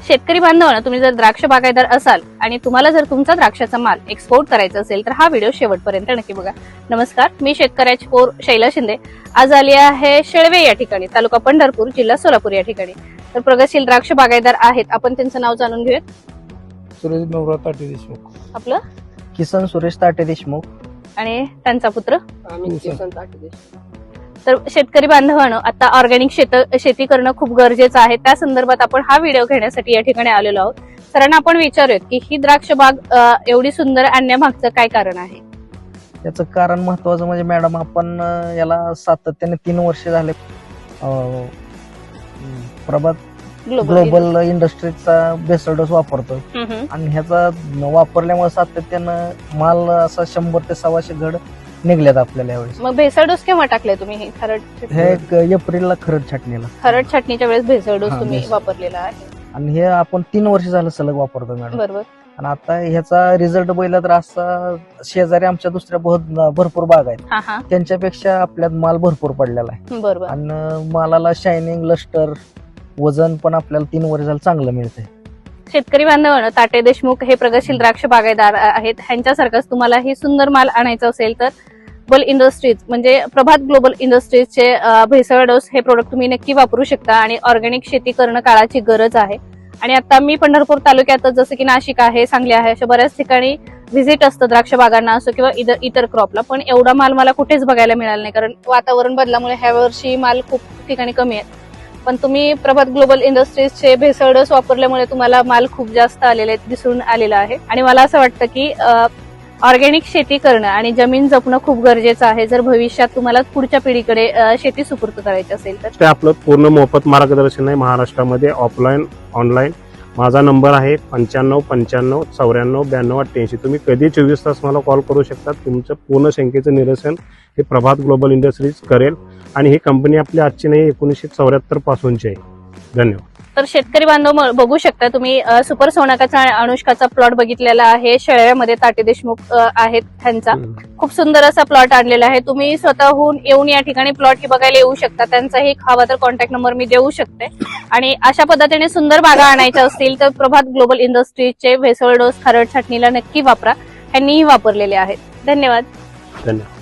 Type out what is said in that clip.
शेतकरी बांधवांनो, तुम्ही जर द्राक्ष बागायतदार असाल आणि तुम्हाला जर तुमचा द्राक्षाचा माल एक्सपोर्ट करायचा असेल तर हा व्हिडिओ शेवटपर्यंत नक्की बघा. नमस्कार, मी शेतकऱ्याची पोर शैला शिंदे. आज आली आहे शेळवे या ठिकाणी, तालुका पंढरपूर, जिल्हा सोलापूर या ठिकाणी. तर प्रगतशील द्राक्ष बागायतदार आहेत, आपण त्यांचं नाव जाणून घेऊयात. सुरेश नवरा ताटे देशमुख. आपलं किसन सुरेश ताटे देशमुख आणि त्यांचा पुत्र. किसन ताटे देशमुख. तर शेतकरी बांधवांनो, आता ऑर्गॅनिक शेती करणं खूप गरजेचं आहे. त्या संदर्भात आपण हा व्हिडिओ घेण्यासाठी या ठिकाणी आलेलो आहोत. सरांना आपण विचारूयात की ही द्राक्ष बाग एवढी सुंदर आणण्यामागचं काय कारण आहे? याचं कारण महत्वाचं म्हणजे मॅडम, आपण याला सातत्याने 3 वर्ष झाले प्रभात ग्लोबल इंडस्ट्रीजचा बेसल डोस वापरतो आणि ह्याचा वापरल्यामुळे सातत्यानं माल असा 100 ते 125 घड निघल्यात आपल्याला यावेळेस. मग भेसळ डोस केव्हा टाकले तुम्ही? हे हे एप्रिलला खरड छाटणीला, खरड छाटणीच्या वेळेस भेसळ डोस तुम्ही वापरलेला आहे आणि हे आपण 3 वर्ष झालं सलग वापरतो मॅडम. बरोबर. आणि आता ह्याचा रिझल्ट बघितला तर असा शेजारी आमच्या दुसऱ्या भरपूर बाग आहेत, त्यांच्यापेक्षा आपल्यात माल भरपूर पडलेला आहे. बरोबर. आणि मालाला शायनिंग, लस्टर, वजन पण आपल्याला 3 वर्ष झालं चांगलं मिळतंय. शेतकरी बांधवांनो, ताटे देशमुख हे प्रगतशील द्राक्ष बागायतदार आहेत. ह्यांच्यासारखंच तुम्हाला ही सुंदर माल आणायचा असेल तर ग्लोबल इंडस्ट्रीज म्हणजे प्रभात ग्लोबल इंडस्ट्रीजचे भेसळ डोस हे प्रोडक्ट तुम्ही नक्की वापरू शकता. आणि ऑर्गॅनिक शेती करणं काळाची गरज आहे. आणि आता मी पंढरपूर तालुक्यात जसं की नाशिक आहे, सांगली आहे, अशा बऱ्याच ठिकाणी व्हिजिट असतं द्राक्ष बागांना असो किंवा इतर क्रॉपला, पण एवढा माल मला कुठेच बघायला मिळाला नाही, कारण वातावरण बदलामुळे ह्या वर्षी माल खूप ठिकाणी कमी आहे. पण तुम्ही प्रभात ग्लोबल इंडस्ट्रीजचे भेसळ डोस वापरल्यामुळे तुम्हाला माल खूप जास्त दिसून आलेला आहे. आणि मला असं वाटतं की ऑर्गॅनिक शेती करणं आणि जमीन जपणं खूप गरजेचं आहे, जर भविष्यात तुम्हाला पुढच्या पिढीकडे शेती सुपूर्त करायची असेल तर. ते आपलं पूर्ण मोफत मार्गदर्शन आहे महाराष्ट्रामध्ये, ऑफलाईन ऑनलाईन. माझा नंबर आहे 95 95 94 92 88. तुम्ही कधी 24 तास मला कॉल करू शकता. तुमचं पूर्ण शंकेचं निरसन हे प्रभात ग्लोबल इंडस्ट्रीज करेल. आणि ही कंपनी आपली आजची नाही, 1974 पासूनची आहे. धन्यवाद. तर शेतकरी बांधव बघू शकता तुम्ही, सुपर सोनाकाचा आणि अनुष्काचा प्लॉट बघितलेला आहे. शेळव्यामध्ये ताटे देशमुख आहेत, त्यांचा खूप सुंदर असा प्लॉट आणलेला आहे. तुम्ही स्वतःहून येऊन या ठिकाणी प्लॉट ही बघायला येऊ शकता. त्यांचाही हवा तर कॉन्टॅक्ट नंबर मी देऊ शकते. आणि अशा पद्धतीने सुंदर बागा आणायच्या असतील तर प्रभात ग्लोबल इंडस्ट्रीजचे भेसळ डोस खरड छाटणीला नक्की वापरा. ह्यांनीही वापरलेले आहेत. धन्यवाद. धन्यवाद.